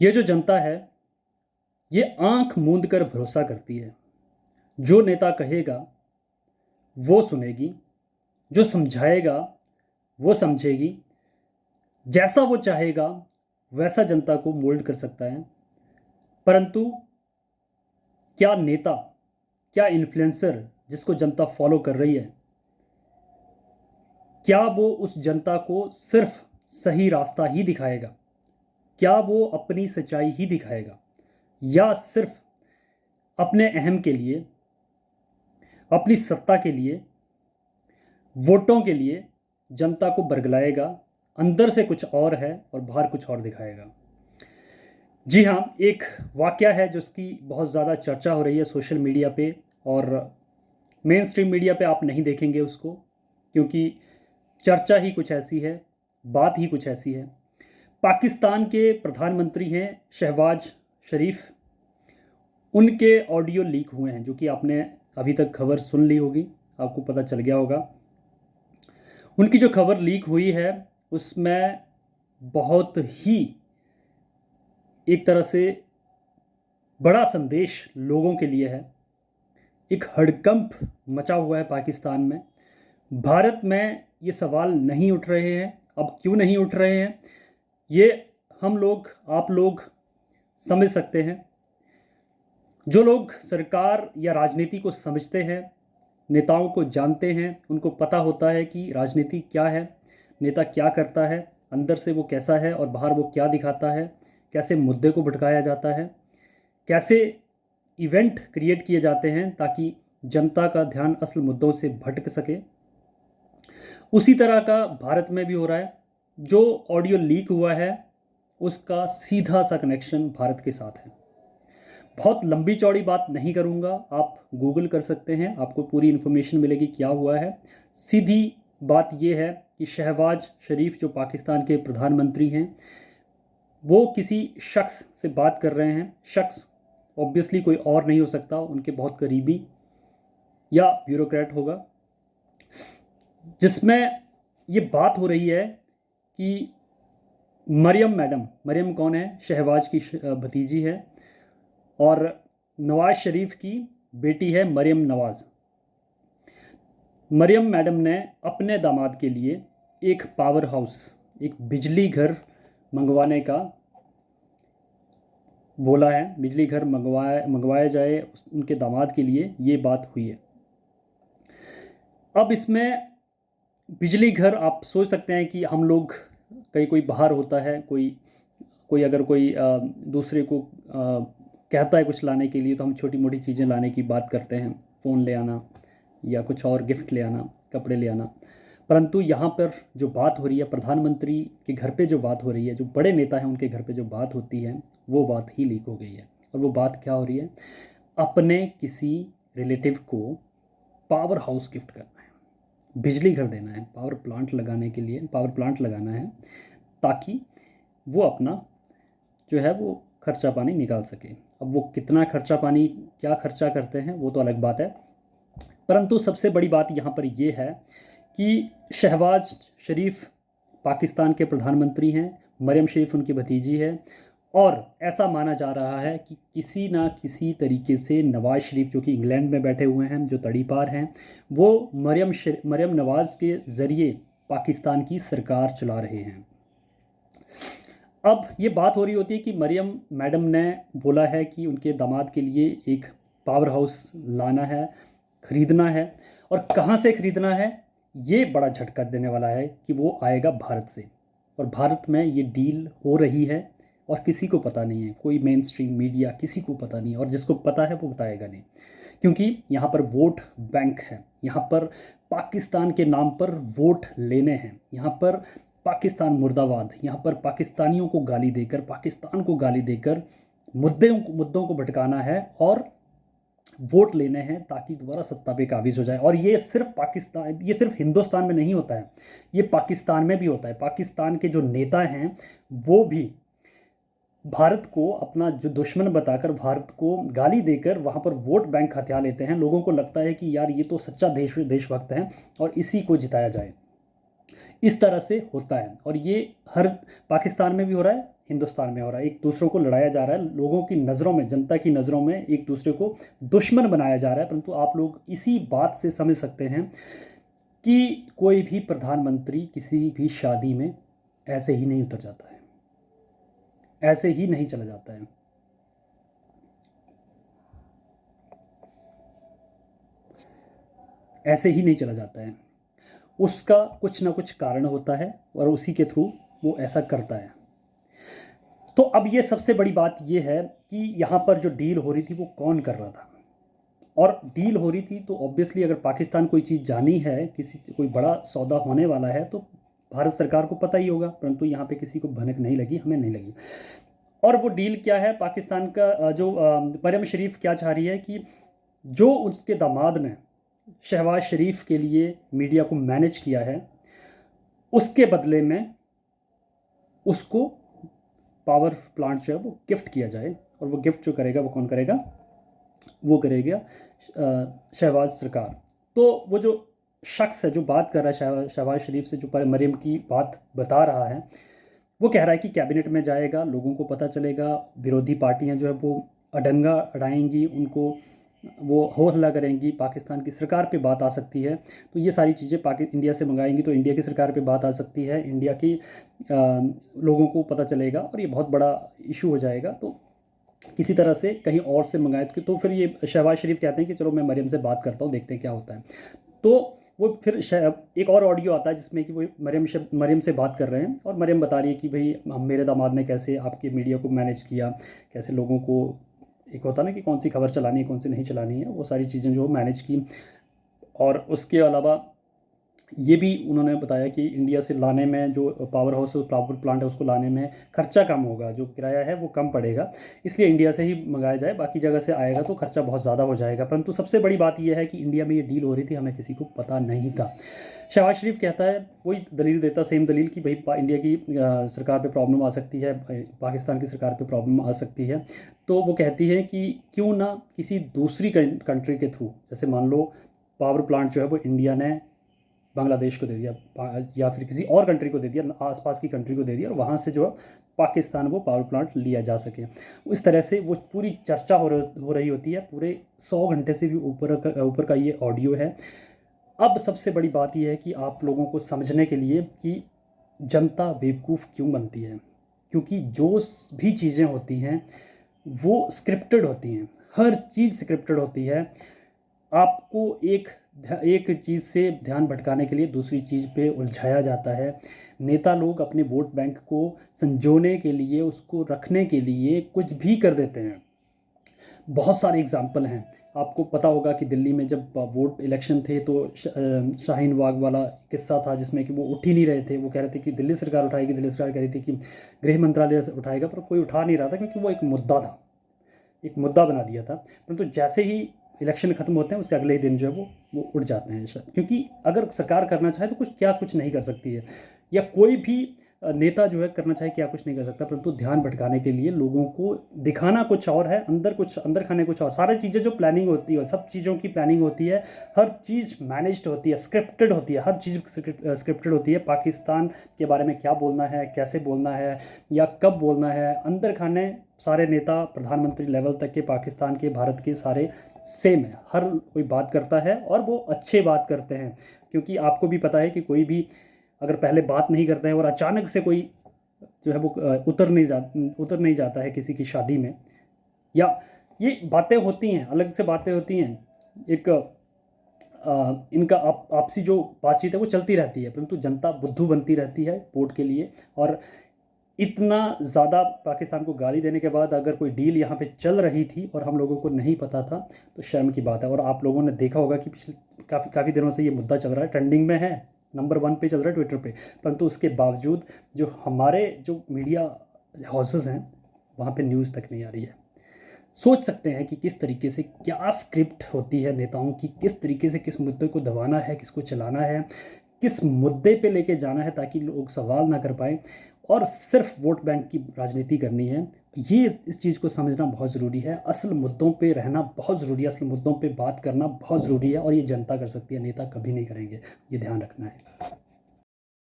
ये जो जनता है ये आंख मूंद कर भरोसा करती है। जो नेता कहेगा वो सुनेगी, जो समझाएगा वो समझेगी, जैसा वो चाहेगा वैसा जनता को मोल्ड कर सकता है। परंतु क्या नेता, क्या इन्फ्लुएंसर जिसको जनता फॉलो कर रही है, क्या वो उस जनता को सिर्फ सही रास्ता ही दिखाएगा? क्या वो अपनी सच्चाई ही दिखाएगा, या सिर्फ अपने अहम के लिए, अपनी सत्ता के लिए, वोटों के लिए जनता को बरगलाएगा? अंदर से कुछ और है और बाहर कुछ और दिखाएगा। जी हाँ, एक वाकया है जिसकी बहुत ज़्यादा चर्चा हो रही है सोशल मीडिया पे, और मेन स्ट्रीम मीडिया पे आप नहीं देखेंगे उसको, क्योंकि चर्चा ही कुछ ऐसी है, बात ही कुछ ऐसी है। पाकिस्तान के प्रधानमंत्री हैं शहबाज शरीफ, उनके ऑडियो लीक हुए हैं, जो कि आपने अभी तक खबर सुन ली होगी, आपको पता चल गया होगा। उनकी जो खबर लीक हुई है उसमें बहुत ही एक तरह से बड़ा संदेश लोगों के लिए है। एक हड़कंप मचा हुआ है पाकिस्तान में। भारत में ये सवाल नहीं उठ रहे हैं। अब क्यों नहीं उठ रहे हैं ये हम लोग, आप लोग समझ सकते हैं। जो लोग सरकार या राजनीति को समझते हैं, नेताओं को जानते हैं, उनको पता होता है कि राजनीति क्या है, नेता क्या करता है, अंदर से वो कैसा है और बाहर वो क्या दिखाता है, कैसे मुद्दे को भटकाया जाता है, कैसे इवेंट क्रिएट किए जाते हैं ताकि जनता का ध्यान असल मुद्दों से भटक सके। उसी तरह का भारत में भी हो रहा है। जो ऑडियो लीक हुआ है उसका सीधा सा कनेक्शन भारत के साथ है। बहुत लंबी चौड़ी बात नहीं करूँगा, आप गूगल कर सकते हैं, आपको पूरी इन्फॉर्मेशन मिलेगी क्या हुआ है। सीधी बात यह है कि शहबाज शरीफ जो पाकिस्तान के प्रधानमंत्री हैं, वो किसी शख्स से बात कर रहे हैं। शख्स ऑब्वियसली कोई और नहीं हो सकता, उनके बहुत करीबी या ब्यूरोक्रेट होगा, जिसमें ये बात हो रही है कि मरियम कौन है? शहबाज की भतीजी है और नवाज़ शरीफ की बेटी है मरियम नवाज़। मरियम मैडम ने अपने दामाद के लिए एक पावर हाउस, एक बिजली घर मंगवाने का बोला है। बिजली घर मंगवाया जाए उनके दामाद के लिए, ये बात हुई है। अब इसमें बिजली घर, आप सोच सकते हैं कि हम लोग कहीं, कोई बाहर होता है, कोई कोई अगर कोई दूसरे को कहता है कुछ लाने के लिए, तो हम छोटी मोटी चीज़ें लाने की बात करते हैं, फ़ोन ले आना या कुछ और गिफ्ट ले आना, कपड़े ले आना। परंतु यहाँ पर जो बात हो रही है, प्रधानमंत्री के घर पे जो बात हो रही है, जो बड़े नेता हैं उनके घर पे जो बात होती है, वो बात ही लीक हो गई है। और वो बात क्या हो रही है? अपने किसी रिलेटिव को पावर हाउस गिफ्ट करना है, बिजली घर देना है, पावर प्लांट लगाने के लिए पावर प्लांट लगाना है, ताकि वो अपना जो है वो खर्चा पानी निकाल सके। अब वो कितना खर्चा पानी, क्या खर्चा करते हैं, वो तो अलग बात है। परंतु सबसे बड़ी बात यहाँ पर ये है कि शहबाज शरीफ पाकिस्तान के प्रधानमंत्री हैं, मरियम शरीफ उनकी भतीजी है, और ऐसा माना जा रहा है कि किसी ना किसी तरीके से नवाज़ शरीफ, जो कि इंग्लैंड में बैठे हुए हैं, जो तड़ीपार हैं, वो मरियम नवाज़ के ज़रिए पाकिस्तान की सरकार चला रहे हैं। अब ये बात हो रही होती है कि मरियम मैडम ने बोला है कि उनके दामाद के लिए एक पावर हाउस लाना है, ख़रीदना है, और कहाँ से ख़रीदना है ये बड़ा झटका देने वाला है कि वो आएगा भारत से। और भारत में ये डील हो रही है और किसी को पता नहीं है, कोई मेन स्ट्रीम मीडिया, किसी को पता नहीं है, और जिसको पता है वो बताएगा नहीं, क्योंकि यहाँ पर वोट बैंक है। यहाँ पर पाकिस्तान के नाम पर वोट लेने हैं, यहाँ पर पाकिस्तान मुर्दाबाद, यहाँ पर पाकिस्तानियों को गाली देकर, पाकिस्तान को गाली देकर मुद्दों को भटकाना है और वोट लेने हैं, ताकि दोबारा सत्ता पे काबिज हो जाए। और ये सिर्फ पाकिस्तान, ये सिर्फ हिंदुस्तान में नहीं होता है, ये पाकिस्तान में भी होता है। पाकिस्तान के जो नेता हैं वो भी भारत को अपना जो दुश्मन बताकर, भारत को गाली देकर वहाँ पर वोट बैंक हथिया लेते हैं। लोगों को लगता है कि यार ये तो सच्चा देशभक्त हैं और इसी को जिताया जाए। इस तरह से होता है, और ये हर पाकिस्तान में भी हो रहा है, हिंदुस्तान में हो रहा है। एक दूसरों को लड़ाया जा रहा है, लोगों की नज़रों में, जनता की नज़रों में एक दूसरे को दुश्मन बनाया जा रहा है। परंतु आप लोग इसी बात से समझ सकते हैं कि कोई भी प्रधानमंत्री किसी भी शादी में ऐसे ही नहीं उतर जाता है, ऐसे ही नहीं चला जाता है। ऐसे ही नहीं चला जाता है, उसका कुछ ना कुछ कारण होता है और उसी के थ्रू वो ऐसा करता है। तो अब ये सबसे बड़ी बात ये है कि यहाँ पर जो डील हो रही थी वो कौन कर रहा था, और डील हो रही थी तो ऑब्वियसली अगर पाकिस्तान कोई चीज़ जानी है, किसी कोई बड़ा सौदा होने वाला है, तो भारत सरकार को पता ही होगा। परंतु यहाँ पे किसी को भनक नहीं लगी, हमें नहीं लगी। और वो डील क्या है, पाकिस्तान का जो मरियम शरीफ क्या चाह रही है कि जो उसके दामाद ने शहबाज शरीफ के लिए मीडिया को मैनेज किया है, उसके बदले में उसको पावर प्लांट जो है वो गिफ्ट किया जाए। और वो गिफ्ट जो करेगा वो कौन करेगा, वो करेगा शहबाज सरकार। तो वो जो शख्स है जो बात कर रहा है शहबाज शरीफ से, जो मरियम की बात बता रहा है, वो कह रहा है कि कैबिनेट में जाएगा, लोगों को पता चलेगा, विरोधी पार्टियां जो है वो अडंगा अड़ाएंगी, उनको वो हो हल्ला करेंगी, पाकिस्तान की सरकार पे बात आ सकती है। तो ये सारी चीज़ें इंडिया से मंगाएंगी तो इंडिया की सरकार पे बात आ सकती है, इंडिया की लोगों को पता चलेगा और ये बहुत बड़ा इशू हो जाएगा। तो किसी तरह से कहीं और से मंगाए तो फिर ये शहबाज शरीफ कहते हैं कि चलो मैं मरियम से बात करता हूँ, देखते हैं क्या होता है। तो वो फिर एक और ऑडियो आता है जिसमें कि वो मरियम से बात कर रहे हैं और मरियम बता रही है कि भाई मेरे दामाद ने कैसे आपके मीडिया को मैनेज किया, कैसे लोगों को, एक होता ना कि कौन सी खबर चलानी है कौन सी नहीं चलानी है, वो सारी चीज़ें जो मैनेज की। और उसके अलावा ये भी उन्होंने बताया कि इंडिया से लाने में जो पावर हाउस पावर प्लांट है उसको लाने में खर्चा कम होगा, जो किराया है वो कम पड़ेगा, इसलिए इंडिया से ही मंगाया जाए, बाकी जगह से आएगा तो खर्चा बहुत ज़्यादा हो जाएगा। परंतु सबसे बड़ी बात यह है कि इंडिया में ये डील हो रही थी, हमें किसी को पता नहीं था। शहबाज शरीफ कहता है, वही दलील देता, सेम दलील कि भाई इंडिया की सरकार पे प्रॉब्लम आ सकती है, पाकिस्तान की सरकार पे प्रॉब्लम आ सकती है। तो वो कहती है कि क्यों ना किसी दूसरी कंट्री के थ्रू, जैसे मान लो पावर प्लांट जो है वो इंडिया ने बांग्लादेश को दे दिया या फिर किसी और कंट्री को दे दिया, आसपास की कंट्री को दे दिया, और वहाँ से जो है पाकिस्तान वो पावर प्लांट लिया जा सके। इस तरह से वो पूरी चर्चा हो रही होती है, पूरे 100 घंटे से भी ऊपर का ये ऑडियो है। अब सबसे बड़ी बात यह है कि आप लोगों को समझने के लिए कि जनता बेवकूफ़ क्यों बनती है, क्योंकि जो भी चीज़ें होती हैं वो स्क्रिप्टेड होती हैं, हर चीज़ स्क्रिप्टेड होती है। आपको एक चीज़ से ध्यान भटकाने के लिए दूसरी चीज़ पे उलझाया जाता है। नेता लोग अपने वोट बैंक को संजोने के लिए, उसको रखने के लिए कुछ भी कर देते हैं। बहुत सारे एग्जाम्पल हैं, आपको पता होगा कि दिल्ली में जब वोट इलेक्शन थे तो शाहीन बाग वाला किस्सा था जिसमें कि वो उठ ही नहीं रहे थे। वो कह रहे थे कि दिल्ली सरकार उठाएगी, दिल्ली सरकार कह रही थी कि गृह मंत्रालय उठाएगा, पर कोई उठा नहीं रहा था क्योंकि वो एक मुद्दा था, एक मुद्दा बना दिया था। परंतु जैसे ही इलेक्शन खत्म होते हैं उसके अगले ही दिन जो है वो उड़ जाते हैं, क्योंकि अगर सरकार करना चाहे तो कुछ नहीं कर सकती है, या कोई भी नेता जो है करना चाहे क्या कुछ नहीं कर सकता। परंतु ध्यान भटकाने के लिए लोगों को दिखाना कुछ और है, अंदर खाने कुछ और। सारी चीज़ें जो प्लानिंग होती है, सब चीज़ों की प्लानिंग होती है, हर चीज़ मैनेज्ड होती है, स्क्रिप्टेड होती है, हर चीज़ स्क्रिप्टेड होती है। पाकिस्तान के बारे में क्या बोलना है, कैसे बोलना है या कब बोलना है, अंदर खाने सारे नेता प्रधानमंत्री लेवल तक के पाकिस्तान के, भारत के सारे सेम है। हर कोई बात करता है और वो अच्छे बात करते हैं, क्योंकि आपको भी पता है कि कोई भी अगर पहले बात नहीं करते हैं और अचानक से कोई जो है वो उतर नहीं जाता है किसी की शादी में, या ये बातें होती हैं, अलग से बातें होती हैं, एक इनका आपसी जो बातचीत है वो चलती रहती है, परंतु जनता बुद्धू बनती रहती है वोट के लिए। और इतना ज़्यादा पाकिस्तान को गाली देने के बाद अगर कोई डील यहाँ पे चल रही थी और हम लोगों को नहीं पता था तो शर्म की बात है। और आप लोगों ने देखा होगा कि पिछले काफ़ी दिनों से ये मुद्दा चल रहा है, ट्रेंडिंग में है, नंबर 1 पे चल रहा है ट्विटर पे। परंतु उसके बावजूद जो हमारे जो मीडिया हाउसेस हैं वहाँ पे न्यूज़ तक नहीं आ रही है। सोच सकते हैं कि किस तरीके से क्या स्क्रिप्ट होती है नेताओं की, किस तरीके से किस मुद्दे को दबाना है, किसको चलाना है, किस मुद्दे पे लेके जाना है ताकि लोग सवाल ना कर पाए, और सिर्फ वोट बैंक की राजनीति करनी है। ये इस चीज़ को समझना बहुत ज़रूरी है, असल मुद्दों पे रहना बहुत ज़रूरी है, असल मुद्दों पे बात करना बहुत ज़रूरी है, और ये जनता कर सकती है, नेता कभी नहीं करेंगे, ये ध्यान रखना है।